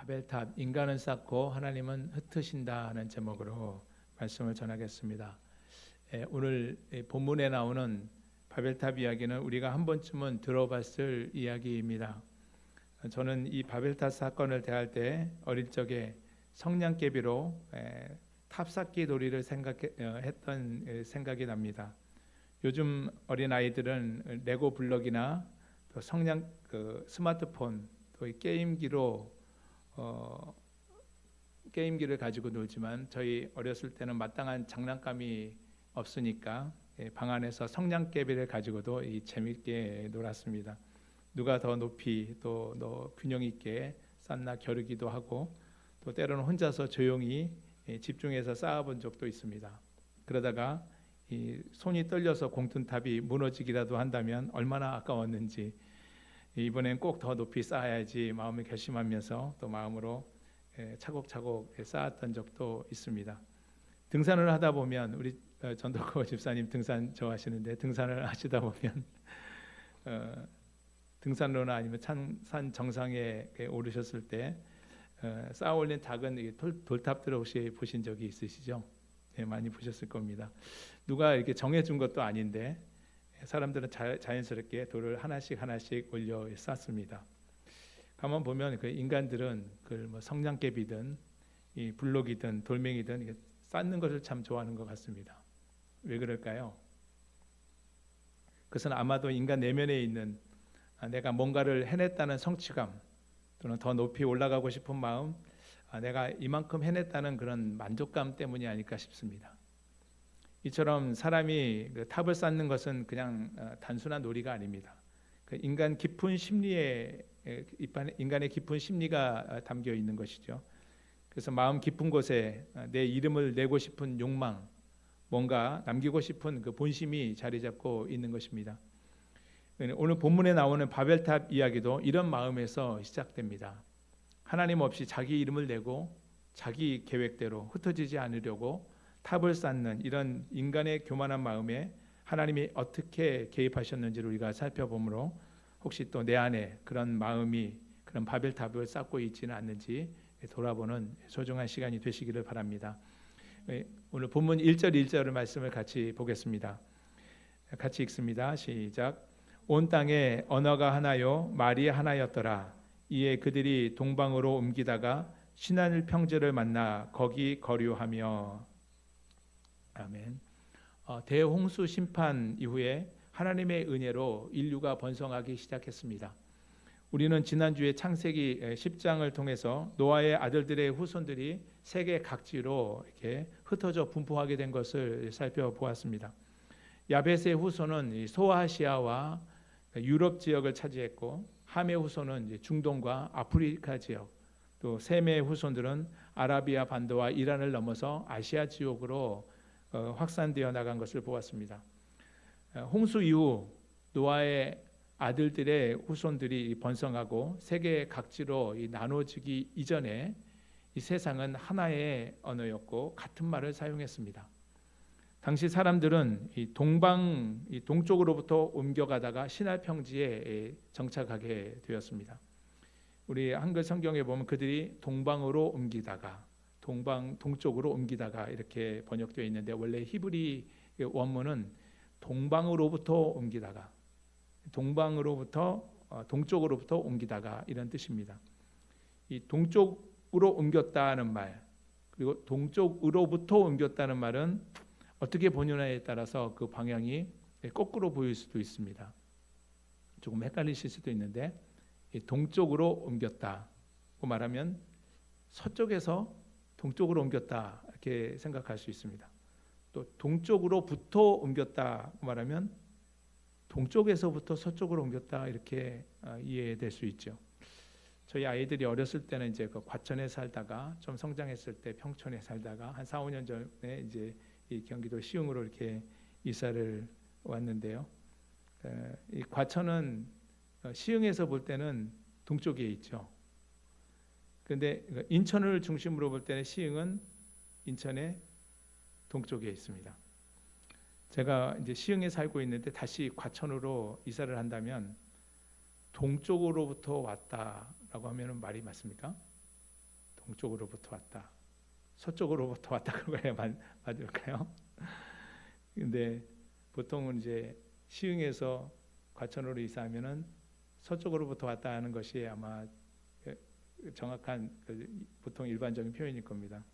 바벨탑, 인간은 쌓고 하나님은 흩으신다는 제목으로 말씀을 전하겠습니다. 오늘 본문에 나오는 바벨탑 이야기는 우리가 한 번쯤은 들어봤을 이야기입니다. 저는 이 바벨탑 사건을 대할 때 어릴 적에 성냥개비로 탑 쌓기 놀이를 했던 생각이 납니다. 요즘 어린 아이들은 레고 블럭이나 또 스마트폰 또 게임기로 게임기를 가지고 놀지만 저희 어렸을 때는 마땅한 장난감이 없으니까 방 안에서 성냥개비를 가지고도 재밌게 놀았습니다. 누가 더 높이 또 균형 있게 쌓나 겨루기도 하고 또 때로는 혼자서 조용히 집중해서 쌓아본 적도 있습니다. 그러다가 손이 떨려서 공tun탑이 무너지기라도 한다면 얼마나 아까웠는지 이번엔 꼭 더 높이 쌓아야지 마음을 결심하면서 또 마음으로 차곡차곡 쌓았던 적도 있습니다. 등산을 하다 보면 우리 전덕호 집사님 등산 좋아하시는데 등산을 하시다 보면 등산로나 아니면 산 정상에 오르셨을 때 쌓아올린 작은 돌탑들을 혹시 보신 적이 있으시죠? 네, 많이 보셨을 겁니다. 누가 이렇게 정해준 것도 아닌데 사람들은 자연스럽게 돌을 하나씩 올려 쌓습니다. 가만 보면 그 인간들은 뭐 성냥개비든 이 블록이든 돌멩이든 쌓는 것을 참 좋아하는 것 같습니다. 왜 그럴까요? 그것은 아마도 인간 내면에 있는 내가 뭔가를 해냈다는 성취감 또는 더 높이 올라가고 싶은 마음, 내가 이만큼 해냈다는 그런 만족감 때문이 아닐까 싶습니다. 이처럼 사람이 탑을 쌓는 것은 그냥 단순한 놀이가 아닙니다. 인간의 깊은 심리가 담겨 있는 것이죠. 그래서 마음 깊은 곳에 내 이름을 내고 싶은 욕망, 뭔가 남기고 싶은 그 본심이 자리 잡고 있는 것입니다. 오늘 본문에 나오는 바벨탑 이야기도 이런 마음에서 시작됩니다. 하나님 없이 자기 이름을 내고 자기 계획대로 흩어지지 않으려고 탑을 쌓는 이런 인간의 교만한 마음에 하나님이 어떻게 개입하셨는지를 우리가 살펴보므로 혹시 또 내 안에 그런 마음이 그런 바벨탑을 쌓고 있지는 않는지 돌아보는 소중한 시간이 되시기를 바랍니다. 오늘 본문 1절 1절의 말씀을 같이 보겠습니다. 같이 읽습니다. 시작. 온 땅에 언어가 하나요 말이 하나였더라. 이에 그들이 동방으로 옮기다가 신한 평지를 만나 거기 거류하며. 아멘. 대홍수 심판 이후에 하나님의 은혜로 인류가 번성하기 시작했습니다. 우리는 지난주에 창세기 10장을 통해서 노아의 아들들의 후손들이 세계 각지로 이렇게 흩어져 분포하게 된 것을 살펴보았습니다. 야벳의 후손은 소아시아와 유럽 지역을 차지했고, 함의 후손은 중동과 아프리카 지역, 또 셈의 후손들은 아라비아 반도와 이란을 넘어서 아시아 지역으로 확산되어 나간 것을 보았습니다. 홍수 이후 노아의 아들들의 후손들이 번성하고 세계 각지로 나눠지기 이전에 이 세상은 하나의 언어였고 같은 말을 사용했습니다. 당시 사람들은 동쪽으로부터 옮겨가다가 신할 평지에 정착하게 되었습니다. 우리 한글 성경에 보면 그들이 동방으로 옮기다가 동쪽으로 옮기다가 이렇게 번역되어 있는데 원래 히브리 원문은 동방으로부터 옮기다가 동쪽으로부터 옮기다가 이런 뜻입니다. 이 동쪽으로 옮겼다는 말 그리고 동쪽으로부터 옮겼다는 말은 어떻게 번역하냐에 따라서 그 방향이 거꾸로 보일 수도 있습니다. 조금 헷갈리실 수도 있는데 동쪽으로 옮겼다고 말하면 서쪽에서 동쪽으로 옮겼다 이렇게 생각할 수 있습니다. 또 동쪽으로부터 옮겼다고 말하면 동쪽에서부터 서쪽으로 옮겼다 이렇게 이해될 수 있죠. 저희 아이들이 어렸을 때는 이제 그 과천에 살다가 좀 성장했을 때 평촌에 살다가 한 4, 5년 전에 이제 이 경기도 시흥으로 이렇게 이사를 왔는데요. 이 과천은 시흥에서 볼 때는 동쪽에 있죠. 그런데 인천을 중심으로 볼 때는 시흥은 인천의 동쪽에 있습니다. 제가 이제 시흥에 살고 있는데 다시 과천으로 이사를 한다면 동쪽으로부터 왔다라고 하면 말이 맞습니까? 동쪽으로부터 왔다. 서쪽으로부터 왔다 그거야 맞을까요? 근데 보통은 이제 시흥에서 과천으로 이사하면은 서쪽으로부터 왔다 하는 것이 아마 정확한 보통 일반적인 표현일 겁니다.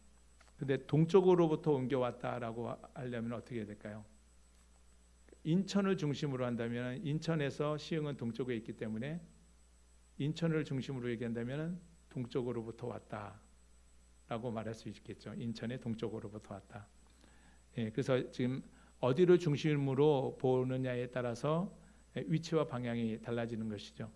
근데 동쪽으로부터 옮겨왔다라고 하려면 어떻게 해야 될까요? 인천을 중심으로 한다면 인천에서 시흥은 동쪽에 있기 때문에 인천을 중심으로 얘기한다면 동쪽으로부터 왔다라고 말할 수 있겠죠. 인천의 동쪽으로부터 왔다. 그래서 지금 어디를 중심으로 보느냐에 따라서 위치와 방향이 달라지는 것이죠.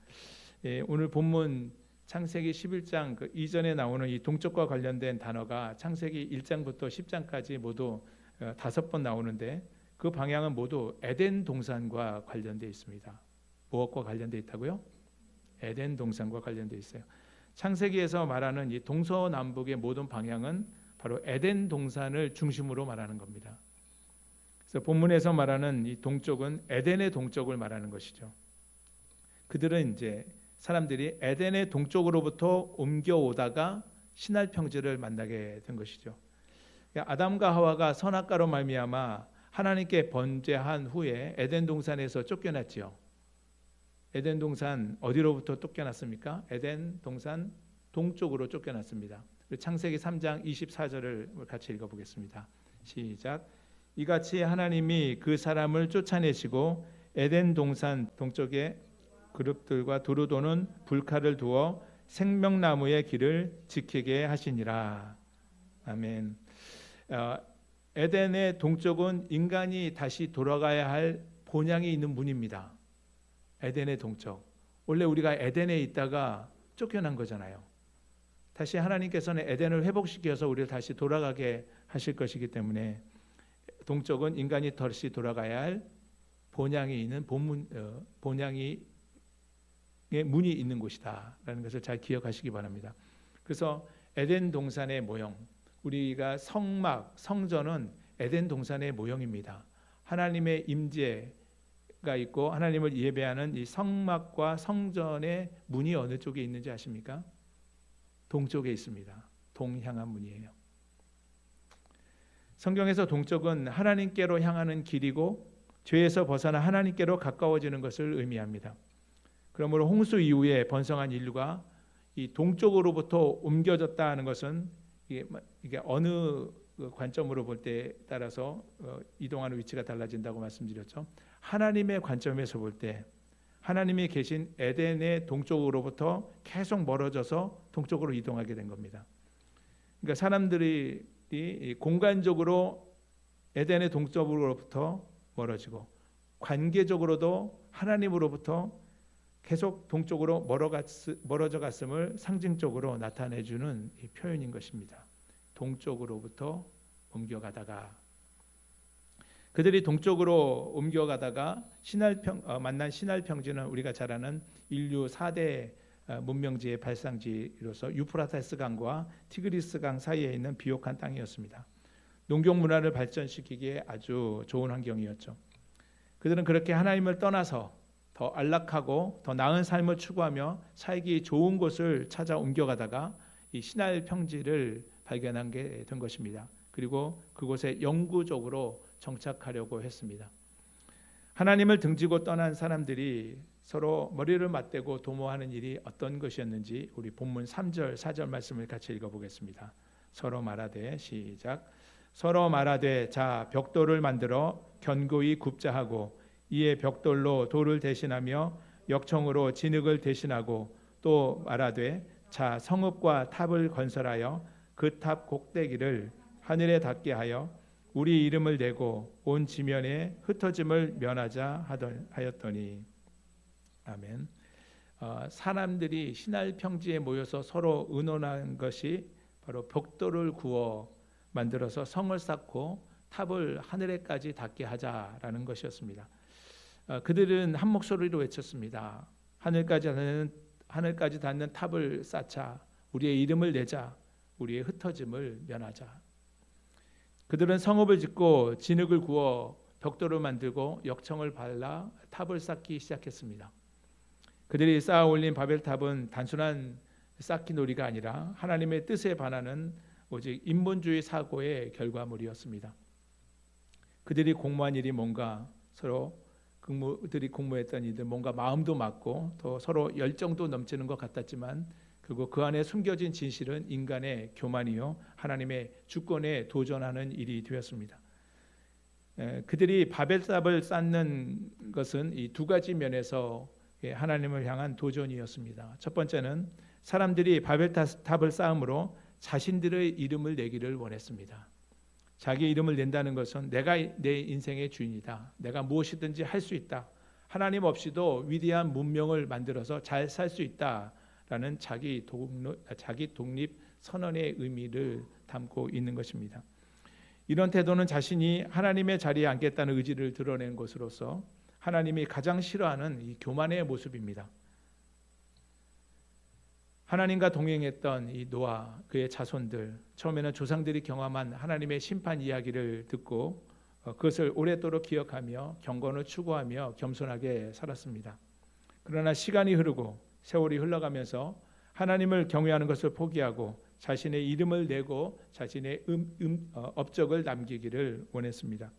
오늘 본문 창세기 11장 그 이전에 나오는 이 동쪽과 관련된 단어가 창세기 1장부터 10장까지 모두 5번 나오는데 그 방향은 모두 에덴 동산과 관련되어 있습니다. 무엇과 관련되어 있다고요? 에덴 동산과 관련되어 있어요. 창세기에서 말하는 이 동서남북의 모든 방향은 바로 에덴 동산을 중심으로 말하는 겁니다. 그래서 본문에서 말하는 이 동쪽은 에덴의 동쪽을 말하는 것이죠. 그들은 이제 사람들이 에덴의 동쪽으로부터 옮겨오다가 신할 평지를 만나게 된 것이죠. 아담과 하와가 선악과로 말미암아 하나님께 번제한 후에 에덴 동산에서 쫓겨났지요. 에덴 동산 어디로부터 쫓겨났습니까? 에덴 동산 동쪽으로 쫓겨났습니다. 창세기 3장 24절을 같이 읽어보겠습니다. 시작. 이같이 하나님이 그 사람을 쫓아내시고 에덴 동산 동쪽에 그룹들과 두루 도는 불칼을 두어 생명나무의 길을 지키게 하시니라. 아멘. 에덴의 동쪽은 인간이 다시 돌아가야 할 본향이 있는 문입니다. 에덴의 동쪽. 원래 우리가 에덴에 있다가 쫓겨난 거잖아요. 다시 하나님께서는 에덴을 회복시켜서 우리를 다시 돌아가게 하실 것이기 때문에 동쪽은 인간이 다시 돌아가야 할 본향이 있는 본향이 문이 있는 곳이다라는 것을 잘 기억하시기 바랍니다. 그래서 에덴 동산의 모형, 우리가 성전은 에덴 동산의 모형입니다. 하나님의 임재가 있고 하나님을 예배하는 이 성막과 성전의 문이 어느 쪽에 있는지 아십니까? 동쪽에 있습니다. 동향한 문이에요. 성경에서 동쪽은 하나님께로 향하는 길이고 죄에서 벗어나 하나님께로 가까워지는 것을 의미합니다. 그러므로 홍수 이후에 번성한 인류가 이 동쪽으로부터 옮겨졌다 하는 것은 이게 어느 관점으로 볼 때에 따라서 이동하는 위치가 달라진다고 말씀드렸죠. 하나님의 관점에서 볼 때 하나님이 계신 에덴의 동쪽으로부터 계속 멀어져서 동쪽으로 이동하게 된 겁니다. 그러니까 사람들이 공간적으로 에덴의 동쪽으로부터 멀어지고 관계적으로도 하나님으로부터 계속 동쪽으로 멀어져 갔음을 상징적으로 나타내주는 이 표현인 것입니다. 동쪽으로부터 옮겨가다가 그들이 동쪽으로 옮겨가다가 만난 신할 평지는 우리가 잘 아는 인류 4대 문명지의 발상지로서 유프라테스 강과 티그리스 강 사이에 있는 비옥한 땅이었습니다. 농경 문화를 발전시키기에 아주 좋은 환경이었죠. 그들은 그렇게 하나님을 떠나서 더 안락하고 더 나은 삶을 추구하며 살기 좋은 곳을 찾아 옮겨가다가 이 신할 평지를 발견한 게 된 것입니다. 그리고 그곳에 영구적으로 정착하려고 했습니다. 하나님을 등지고 떠난 사람들이 서로 머리를 맞대고 도모하는 일이 어떤 것이었는지 우리 본문 3절 4절 말씀을 같이 읽어보겠습니다. 서로 말하되 시작. 서로 말하되 자 벽돌을 만들어 견고히 굽자 하고 이에 벽돌로 돌을 대신하며 역청으로 진흙을 대신하고 또 말하되 자 성읍과 탑을 건설하여 그 탑 꼭대기를 하늘에 닿게 하여 우리 이름을 대고 온 지면에 흩어짐을 면하자 하였더니 아멘. 사람들이 신할 평지에 모여서 서로 의논한 것이 바로 벽돌을 구워 만들어서 성을 쌓고 탑을 하늘에까지 닿게 하자라는 것이었습니다. 그들은 한 목소리로 외쳤습니다. 하늘까지 닿는 탑을 쌓자. 우리의 이름을 내자. 우리의 흩어짐을 면하자. 그들은 성읍을 짓고 진흙을 구워 벽돌을 만들고 역청을 발라 탑을 쌓기 시작했습니다. 그들이 쌓아 올린 바벨탑은 단순한 쌓기놀이가 아니라 하나님의 뜻에 반하는 오직 인본주의 사고의 결과물이었습니다. 그들이 공모한 일이 뭔가 서로 그들이 공모했던 일들 뭔가 마음도 맞고 또 서로 열정도 넘치는 것 같았지만 결국 그 안에 숨겨진 진실은 인간의 교만이요 하나님의 주권에 도전하는 일이 되었습니다. 그들이 바벨탑을 쌓는 것은 이 두 가지 면에서 하나님을 향한 도전이었습니다. 첫 번째는 사람들이 바벨탑을 쌓음으로 자신들의 이름을 내기를 원했습니다. 자기 이름을 낸다는 것은 내가 내 인생의 주인이다. 내가 무엇이든지 할 수 있다. 하나님 없이도 위대한 문명을 만들어서 잘 살 수 있다라는 자기 독립 선언의 의미를 담고 있는 것입니다. 이런 태도는 자신이 하나님의 자리에 앉겠다는 의지를 드러낸 것으로서 하나님이 가장 싫어하는 이 교만의 모습입니다. 하나님과 동행했던 이 노아 그의 자손들 처음에는 조상들이 경험한 하나님의 심판 이야기를 듣고 그것을 오랫도록 기억하며 경건을 추구하며 겸손하게 살았습니다. 그러나 시간이 흐르고 세월이 흘러가면서 하나님을 경외하는 것을 포기하고 자신의 이름을 내고 자신의 업적을 남기기를 원했습니다.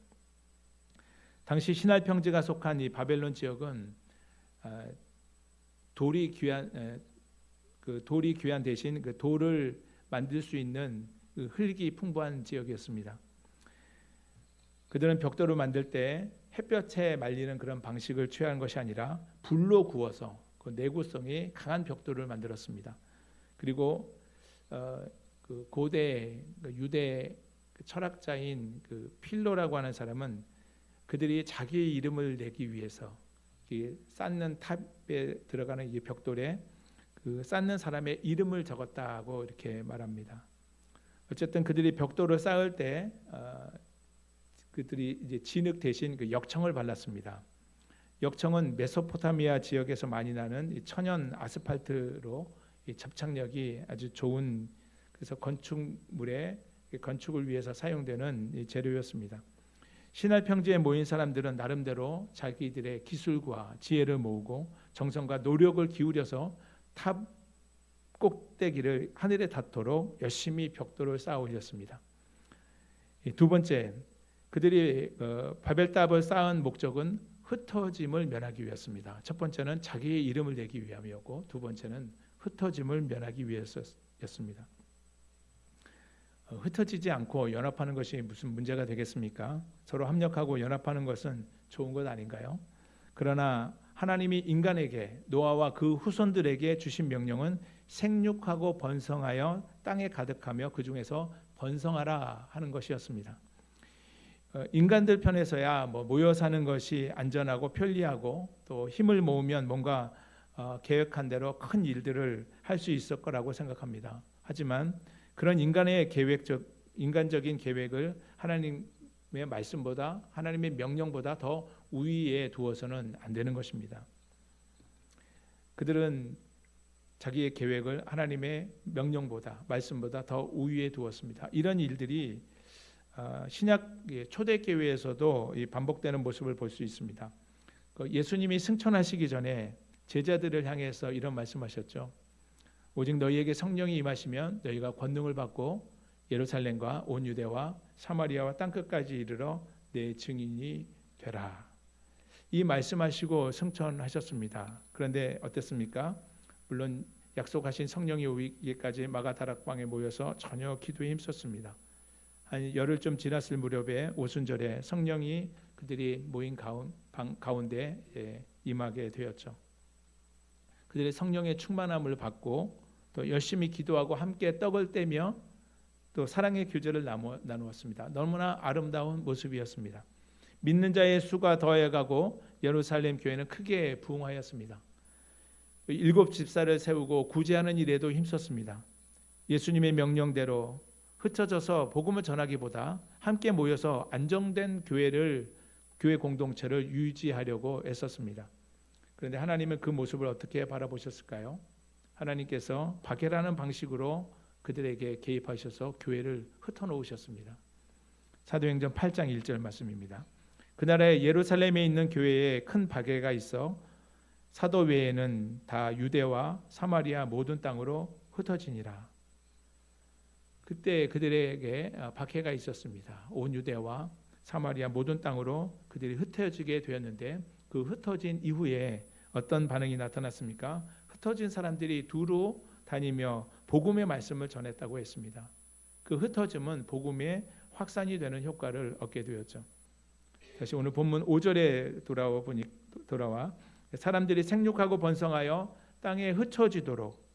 당시 신할 평지가 속한 이 바벨론 지역은 돌이 귀한 대신 그 돌을 만들 수 있는 그 흙이 풍부한 지역이었습니다. 그들은 벽돌을 만들 때 햇볕에 말리는 그런 방식을 취한 것이 아니라 불로 구워서 그 내구성이 강한 벽돌을 만들었습니다. 그리고 그 고대 유대 철학자인 그 필로라고 하는 사람은 그들이 자기의 이름을 내기 위해서 쌓는 탑에 들어가는 이 벽돌에 그 쌓는 사람의 이름을 적었다고 이렇게 말합니다. 어쨌든 그들이 벽돌을 쌓을 때 그들이 이제 진흙 대신 그 역청을 발랐습니다. 역청은 메소포타미아 지역에서 많이 나는 천연 아스팔트로 이 접착력이 아주 좋은 그래서 건축물의 건축을 위해서 사용되는 재료였습니다. 신할 평지에 모인 사람들은 나름대로 자기들의 기술과 지혜를 모으고 정성과 노력을 기울여서 탑 꼭대기를 하늘에 닿도록 열심히 벽돌을 쌓아 올렸습니다. 두 번째, 그들이 바벨탑을 쌓은 목적은 흩어짐을 면하기 위해서였습니다. 첫 번째는 자기의 이름을 내기 위함이었고 두 번째는 흩어짐을 면하기 위해서였습니다. 흩어지지 않고 연합하는 것이 무슨 문제가 되겠습니까? 서로 합력하고 연합하는 것은 좋은 것 아닌가요? 그러나 하나님이 인간에게 노아와 그 후손들에게 주신 명령은 생육하고 번성하여 땅에 가득하며 그 중에서 번성하라 하는 것이었습니다. 인간들 편에서야 모여 사는 것이 안전하고 편리하고 또 힘을 모으면 뭔가 계획한 대로 큰 일들을 할 수 있을 거라고 생각합니다. 하지만 그런 인간적인 계획을 하나님의 말씀보다 하나님의 명령보다 더 우위에 두어서는 안 되는 것입니다. 그들은 자기의 계획을 하나님의 명령보다 말씀보다 더 우위에 두었습니다. 이런 일들이 신약 초대교회에서도 반복되는 모습을 볼 수 있습니다. 예수님이 승천하시기 전에 제자들을 향해서 이런 말씀하셨죠. 오직 너희에게 성령이 임하시면 너희가 권능을 받고 예루살렘과 온 유대와 사마리아와 땅끝까지 이르러 내 증인이 되라. 이 말씀하시고 승천하셨습니다. 그런데 어땠습니까? 물론 약속하신 성령이 오기까지 마가다락방에 모여서 전혀 기도에 힘썼습니다. 한 열흘쯤 지났을 무렵에 오순절에 성령이 그들이 모인 가운데 임하게 되었죠. 그들의 성령의 충만함을 받고 또 열심히 기도하고 함께 떡을 떼며 또 사랑의 교제를 나누었습니다. 너무나 아름다운 모습이었습니다. 믿는 자의 수가 더해가고 예루살렘 교회는 크게 부흥하였습니다. 7 집사를 세우고 구제하는 일에도 힘썼습니다. 예수님의 명령대로 흩어져서 복음을 전하기보다 함께 모여서 안정된 교회 공동체를 유지하려고 애썼습니다. 그런데 하나님은 그 모습을 어떻게 바라보셨을까요? 하나님께서 박해라는 방식으로 그들에게 개입하셔서 교회를 흩어놓으셨습니다. 사도행전 8장 1절 말씀입니다. 그날에 예루살렘에 있는 교회에 큰 박해가 있어 사도 외에는 다 유대와 사마리아 모든 땅으로 흩어지니라. 그때 그들에게 박해가 있었습니다. 온 유대와 사마리아 모든 땅으로 그들이 흩어지게 되었는데 그 흩어진 이후에 어떤 반응이 나타났습니까? 흩어진 사람들이 두루 다니며 복음의 말씀을 전했다고 했습니다. 그 흩어짐은 복음의 확산이 되는 효과를 얻게 되었죠. 다시 오늘 본문 5절에 돌아와 사람들이 생육하고 번성하여 땅에 흩어지도록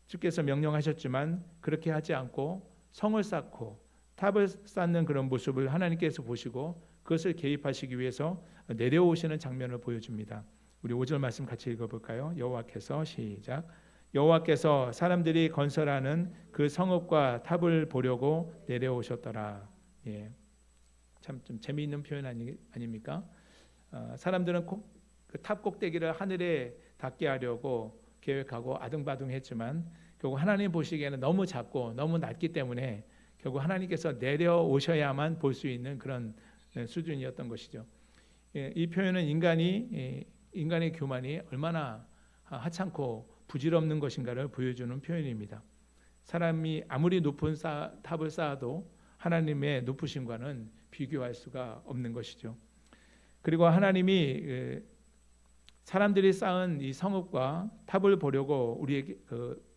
주께서 명령하셨지만 그렇게 하지 않고 성을 쌓고 탑을 쌓는 그런 모습을 하나님께서 보시고 그것을 개입하시기 위해서 내려오시는 장면을 보여줍니다. 우리 5절 말씀 같이 읽어볼까요? 여호와께서 시작. 여호와께서 사람들이 건설하는 그 성읍과 탑을 보려고 내려오셨더라. 예, 참 좀 재미있는 표현 아닙니까? 사람들은 그 탑 꼭대기를 하늘에 닿게 하려고 계획하고 아등바등했지만 결국 하나님 보시기에는 너무 작고 너무 낮기 때문에 결국 하나님께서 내려오셔야만 볼 수 있는 그런 수준이었던 것이죠. 이 표현은 인간의 교만이 얼마나 하찮고 부질없는 것인가를 보여주는 표현입니다. 사람이 아무리 높은 탑을 쌓아도 하나님의 높으심과는 비교할 수가 없는 것이죠. 그리고 하나님이 사람들이 쌓은 이 성읍과 탑을 보려고 우리에게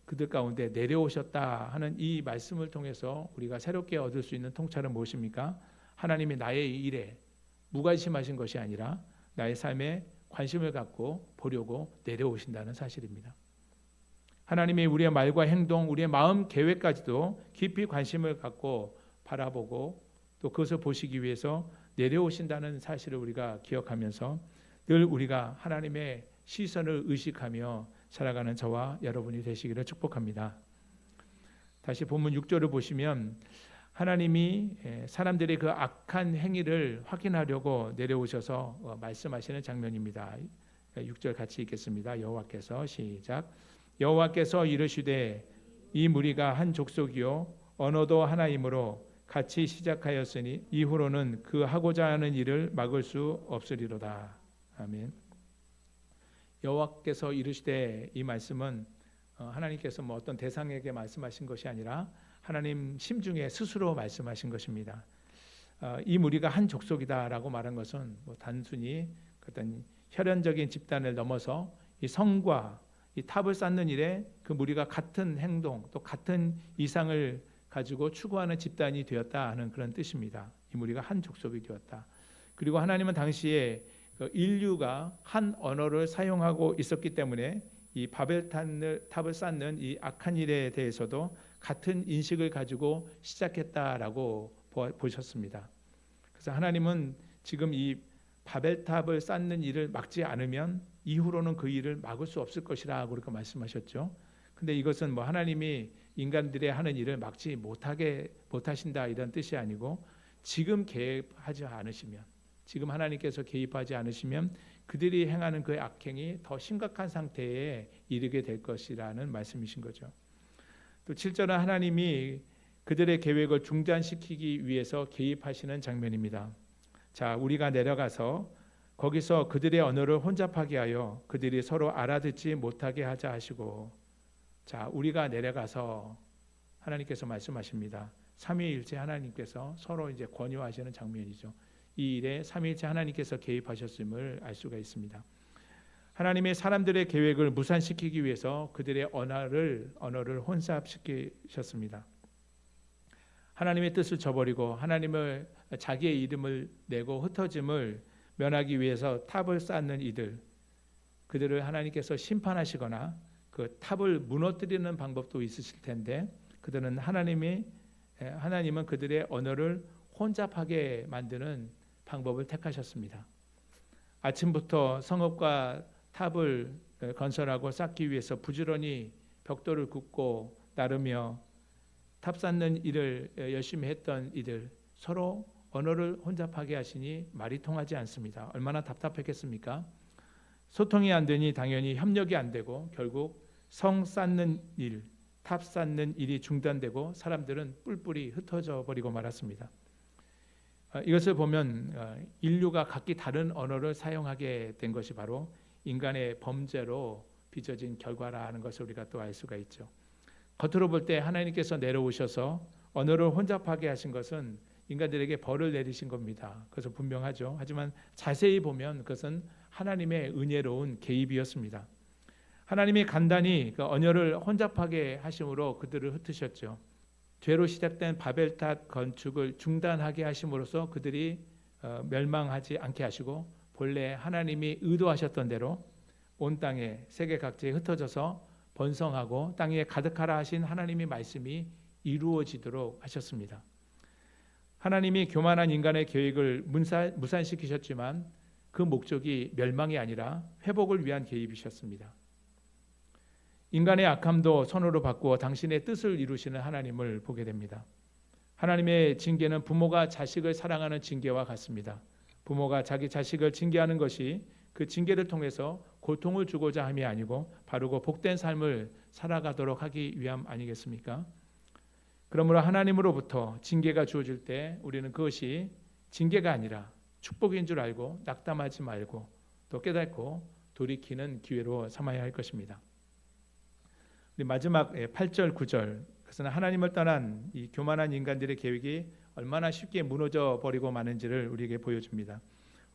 그들 가운데 내려오셨다 하는 이 말씀을 통해서 우리가 새롭게 얻을 수 있는 통찰은 무엇입니까? 하나님이 나의 일에 무관심하신 것이 아니라 나의 삶에 관심을 갖고 보려고 내려오신다는 사실입니다. 하나님이 우리의 말과 행동, 우리의 마음 계획까지도 깊이 관심을 갖고 바라보고 또 그것을 보시기 위해서 내려오신다는 사실을 우리가 기억하면서 늘 우리가 하나님의 시선을 의식하며 살아가는 저와 여러분이 되시기를 축복합니다. 다시 본문 6절을 보시면 하나님이 사람들의 그 악한 행위를 확인하려고 내려오셔서 말씀하시는 장면입니다. 6절 같이 읽겠습니다. 여호와께서 시작. 여호와께서 이르시되 이 무리가 한 족속이요 언어도 하나이므로 같이 시작하였으니 이후로는 그 하고자 하는 일을 막을 수 없으리로다. 아멘. 여호와께서 이르시되 이 말씀은 하나님께서 어떤 대상에게 말씀하신 것이 아니라 하나님 심중에 스스로 말씀하신 것입니다. 이 무리가 한 족속이다라고 말한 것은 단순히 어떤 혈연적인 집단을 넘어서 이 성과 이 탑을 쌓는 일에 그 무리가 같은 행동 또 같은 이상을 가지고 추구하는 집단이 되었다 하는 그런 뜻입니다. 이 무리가 한 족속이 되었다. 그리고 하나님은 당시에 인류가 한 언어를 사용하고 있었기 때문에 이 바벨탑을 쌓는 이 악한 일에 대해서도 같은 인식을 가지고 시작했다라고 보셨습니다. 그래서 하나님은 지금 이 바벨탑을 쌓는 일을 막지 않으면 이후로는 그 일을 막을 수 없을 것이라고 그렇게 말씀하셨죠. 근데 이것은 하나님이 인간들의 하는 일을 막지 못하신다 이런 뜻이 아니고 지금 개입하지 않으시면 지금 하나님께서 개입하지 않으시면 그들이 행하는 그 악행이 더 심각한 상태에 이르게 될 것이라는 말씀이신 거죠. 또 7절은 하나님이 그들의 계획을 중단시키기 위해서 개입하시는 장면입니다. 자, 우리가 내려가서 거기서 그들의 언어를 혼잡하게 하여 그들이 서로 알아듣지 못하게 하자 하시고, 자, 우리가 내려가서 하나님께서 말씀하십니다. 삼위일체 하나님께서 서로 이제 권유하시는 장면이죠. 이 일에 삼위일체 하나님께서 개입하셨음을 알 수가 있습니다. 하나님의 사람들의 계획을 무산시키기 위해서 그들의 언어를 혼잡시키셨습니다. 하나님의 뜻을 저버리고 하나님을 자기의 이름을 내고 흩어짐을 면하기 위해서 탑을 쌓는 그들을 하나님께서 심판하시거나 그 탑을 무너뜨리는 방법도 있으실 텐데 하나님은 그들의 언어를 혼잡하게 만드는 방법을 택하셨습니다. 아침부터 성읍과 탑을 건설하고 쌓기 위해서 부지런히 벽돌을 굽고 나르며 탑 쌓는 일을 열심히 했던 이들 서로 언어를 혼잡하게 하시니 말이 통하지 않습니다. 얼마나 답답했겠습니까? 소통이 안 되니 당연히 협력이 안 되고 결국 성 쌓는 일, 탑 쌓는 일이 중단되고 사람들은 뿔뿔이 흩어져 버리고 말았습니다. 이것을 보면 인류가 각기 다른 언어를 사용하게 된 것이 바로 인간의 범죄로 빚어진 결과라는 것을 우리가 또 알 수가 있죠. 겉으로 볼 때 하나님께서 내려오셔서 언어를 혼잡하게 하신 것은 인간들에게 벌을 내리신 겁니다. 그래서 분명하죠. 하지만 자세히 보면 그것은 하나님의 은혜로운 개입이었습니다. 하나님이 간단히 그 언어를 혼잡하게 하심으로 그들을 흩으셨죠. 죄로 시작된 바벨탑 건축을 중단하게 하심으로써 그들이 멸망하지 않게 하시고 본래 하나님이 의도하셨던 대로 온 땅에 세계 각지에 흩어져서 번성하고 땅 위에 가득하라 하신 하나님의 말씀이 이루어지도록 하셨습니다. 하나님이 교만한 인간의 계획을 무산시키셨지만 그 목적이 멸망이 아니라 회복을 위한 개입이셨습니다. 인간의 악함도 선으로 바꾸어 당신의 뜻을 이루시는 하나님을 보게 됩니다. 하나님의 징계는 부모가 자식을 사랑하는 징계와 같습니다. 부모가 자기 자식을 징계하는 것이 그 징계를 통해서 고통을 주고자 함이 아니고 바르고 복된 삶을 살아가도록 하기 위함 아니겠습니까? 그러므로 하나님으로부터 징계가 주어질 때 우리는 그것이 징계가 아니라 축복인 줄 알고 낙담하지 말고 또 깨닫고 돌이키는 기회로 삼아야 할 것입니다. 우리 마지막 8절 9절, 그것은 하나님을 떠난 이 교만한 인간들의 계획이 얼마나 쉽게 무너져 버리고 마는지를 우리에게 보여줍니다.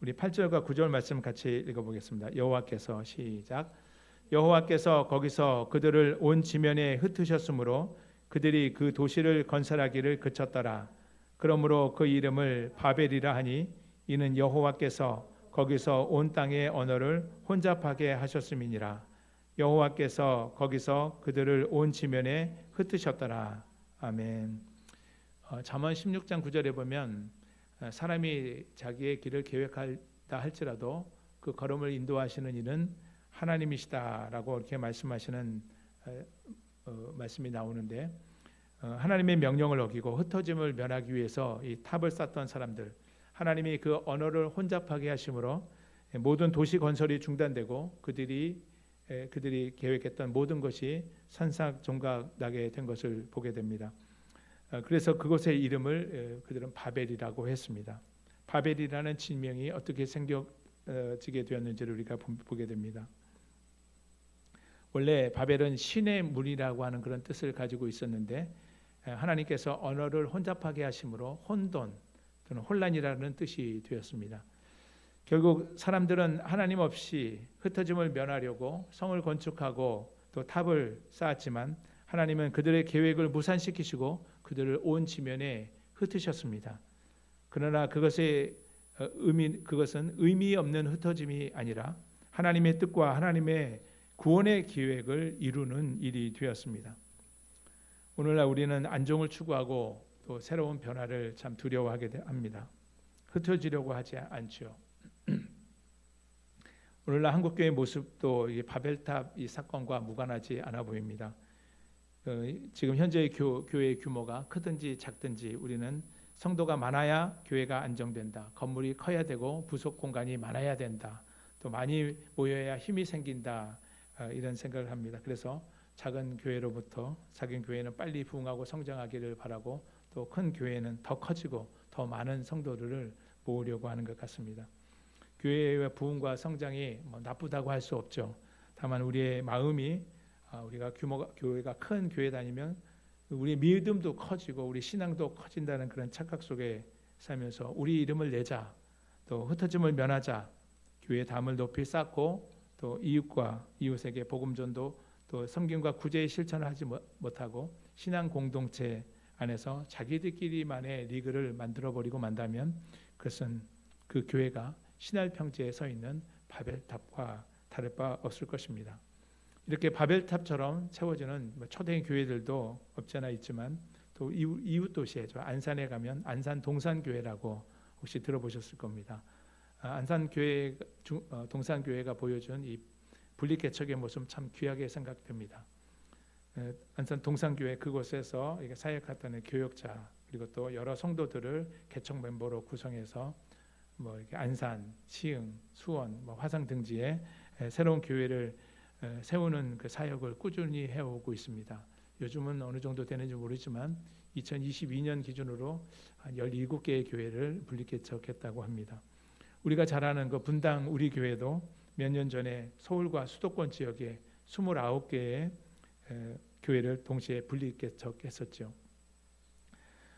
우리 8절과 9절 말씀 같이 읽어보겠습니다. 여호와께서 시작. 여호와께서 거기서 그들을 온 지면에 흩으셨으므로 그들이 그 도시를 건설하기를 그쳤더라. 그러므로 그 이름을 바벨이라 하니 이는 여호와께서 거기서 온 땅의 언어를 혼잡하게 하셨음이니라. 여호와께서 거기서 그들을 온 지면에 흩으셨더라. 아멘. 잠언 16장 9절에 보면 사람이 자기의 길을 계획한다 할지라도 그 걸음을 인도하시는 이는 하나님이시다라고 이렇게 말씀하시는 말씀이 나오는데, 하나님의 명령을 어기고 흩어짐을 면하기 위해서 이 탑을 쌓던 사람들, 하나님이 그 언어를 혼잡하게 하심으로 모든 도시 건설이 중단되고 그들이 계획했던 모든 것이 산산조각나게 된 것을 보게 됩니다. 그래서 그곳의 이름을 그들은 바벨이라고 했습니다. 바벨이라는 지명이 어떻게 생겨지게 되었는지를 우리가 보게 됩니다. 원래 바벨은 신의 문이라고 하는 그런 뜻을 가지고 있었는데 하나님께서 언어를 혼잡하게 하심으로 혼돈 또는 혼란이라는 뜻이 되었습니다. 결국 사람들은 하나님 없이 흩어짐을 면하려고 성을 건축하고 또 탑을 쌓았지만 하나님은 그들의 계획을 무산시키시고 그들을 온 지면에 흩으셨습니다. 그러나 그것은 의미 없는 흩어짐이 아니라 하나님의 뜻과 하나님의 구원의 계획을 이루는 일이 되었습니다. 오늘날 우리는 안정을 추구하고 또 새로운 변화를 참 두려워하게 합니다. 흩어지려고 하지 않죠. 오늘날 한국교회 모습도 이 바벨탑 이 사건과 무관하지 않아 보입니다. 지금 현재의 교회의 규모가 크든지 작든지 우리는 성도가 많아야 교회가 안정된다. 건물이 커야 되고 부속 공간이 많아야 된다. 또 많이 모여야 힘이 생긴다. 이런 생각을 합니다. 그래서 작은 교회는 빨리 부흥하고 성장하기를 바라고 또 큰 교회는 더 커지고 더 많은 성도들을 모으려고 하는 것 같습니다. 교회의 부흥과 성장이 나쁘다고 할 수 없죠. 다만 우리의 마음이 우리가 교회가 큰 교회 다니면 우리 믿음도 커지고 우리 신앙도 커진다는 그런 착각 속에 살면서 우리 이름을 내자, 또 흩어짐을 면하자, 교회의 담을 높이 쌓고 또 이웃과 이웃에게 복음 전도 또 섬김과 구제의 실천을 하지 못하고 신앙 공동체 안에서 자기들끼리만의 리그를 만들어 버리고 만다면 그것은 그 교회가 신할 평지에 서 있는 바벨탑과 다를 바 없을 것입니다. 이렇게 바벨탑처럼 채워지는 초대인 교회들도 없지 않아 있지만 또 이웃 도시에 안산에 가면 안산 동산교회라고 혹시 들어보셨을 겁니다. 안산교회 동산교회가 보여준 이 분리개척의 모습 참 귀하게 생각됩니다. 안산 동산교회 그곳에서 사역했던 교역자 그리고 또 여러 성도들을 개척 멤버로 구성해서 이렇게 안산, 시흥, 수원, 화성 등지에 새로운 교회를 세우는 그 사역을 꾸준히 해오고 있습니다. 요즘은 어느 정도 되는지 모르지만 2022년 기준으로 한 17개의 교회를 분리개척했다고 합니다. 우리가 잘 아는 그 분당 우리 교회도 몇 년 전에 서울과 수도권 지역에 29개의 교회를 동시에 분리개척했었죠.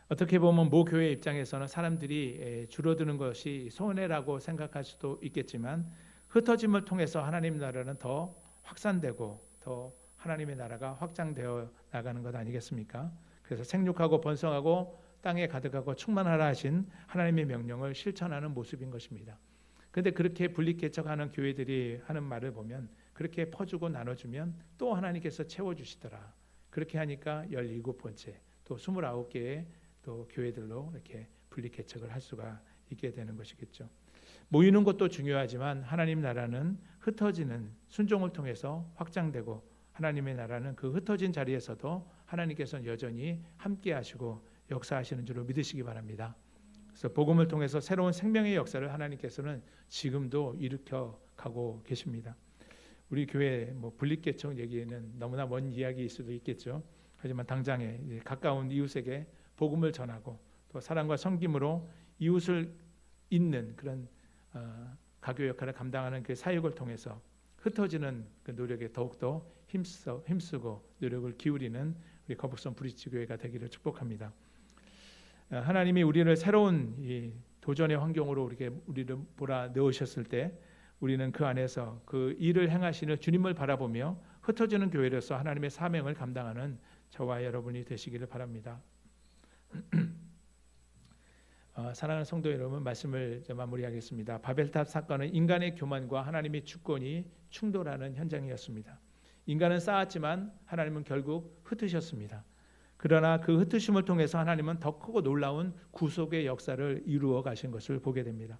어떻게 보면 모 교회 입장에서는 사람들이 줄어드는 것이 손해라고 생각할 수도 있겠지만 흩어짐을 통해서 하나님 나라는 더 확산되고 더 하나님의 나라가 확장되어 나가는 것 아니겠습니까? 그래서 생육하고 번성하고 땅에 가득하고 충만하라 하신 하나님의 명령을 실천하는 모습인 것입니다. 그런데 그렇게 분리개척하는 교회들이 하는 말을 보면 그렇게 퍼주고 나눠주면 또 하나님께서 채워주시더라. 그렇게 하니까 17번째 또 29개의 또 교회들로 이렇게 분리개척을 할 수가 있게 되는 것이겠죠. 모이는 것도 중요하지만 하나님 나라는 흩어지는 순종을 통해서 확장되고 하나님의 나라는 그 흩어진 자리에서도 하나님께서는 여전히 함께 하시고 역사하시는 줄로 믿으시기 바랍니다. 그래서 복음을 통해서 새로운 생명의 역사를 하나님께서는 지금도 일으켜 가고 계십니다. 우리 교회 분리개척 얘기는 너무나 먼 이야기일 수도 있겠죠. 하지만 당장에 가까운 이웃에게 복음을 전하고 또 사랑과 섬김으로 이웃을 잇는 그런 가교 역할을 감당하는 그 사역을 통해서 흩어지는 그 노력에 더욱더 힘쓰고 노력을 기울이는 우리 거북선 브릿지 교회가 되기를 축복합니다. 하나님이 우리를 새로운 이 도전의 환경으로 우리를 몰아 넣으셨을 때 우리는 그 안에서 그 일을 행하시는 주님을 바라보며 흩어지는 교회로서 하나님의 사명을 감당하는 저와 여러분이 되시기를 바랍니다. 사랑하는 성도 여러분, 말씀을 마무리하겠습니다. 바벨탑 사건은 인간의 교만과 하나님의 주권이 충돌하는 현장이었습니다. 인간은 쌓았지만 하나님은 결국 흩으셨습니다. 그러나 그 흩으심을 통해서 하나님은 더 크고 놀라운 구속의 역사를 이루어 가신 것을 보게 됩니다.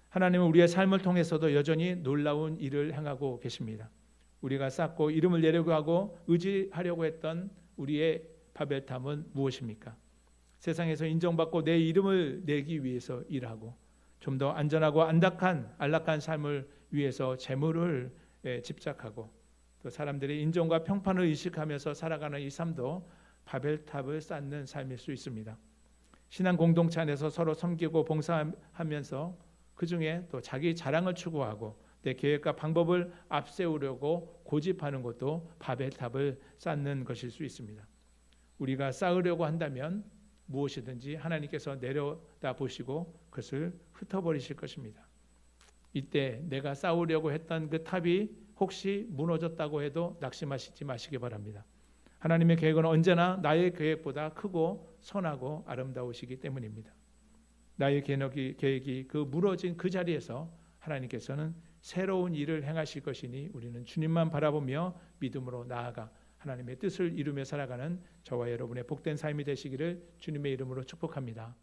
하나님은 우리의 삶을 통해서도 여전히 놀라운 일을 행하고 계십니다. 우리가 쌓고 이름을 내려고 하고 의지하려고 했던 우리의 바벨탑은 무엇입니까? 세상에서 인정받고 내 이름을 내기 위해서 일하고 좀 더 안전하고 안락한 삶을 위해서 재물을 집착하고 또 사람들의 인정과 평판을 의식하면서 살아가는 이 삶도 바벨탑을 쌓는 삶일 수 있습니다. 신앙 공동체 안에서 서로 섬기고 봉사하면서 그 중에 또 자기 자랑을 추구하고 내 계획과 방법을 앞세우려고 고집하는 것도 바벨탑을 쌓는 것일 수 있습니다. 우리가 쌓으려고 한다면 무엇이든지 하나님께서 내려다 보시고 그것을 흩어버리실 것입니다. 이때 내가 쌓으려고 했던 그 탑이 혹시 무너졌다고 해도 낙심하시지 마시기 바랍니다. 하나님의 계획은 언제나 나의 계획보다 크고 선하고 아름다우시기 때문입니다. 나의 계획이 그 무너진 그 자리에서 하나님께서는 새로운 일을 행하실 것이니 우리는 주님만 바라보며 믿음으로 나아가 하나님의 뜻을 이루며 살아가는 저와 여러분의 복된 삶이 되시기를 주님의 이름으로 축복합니다.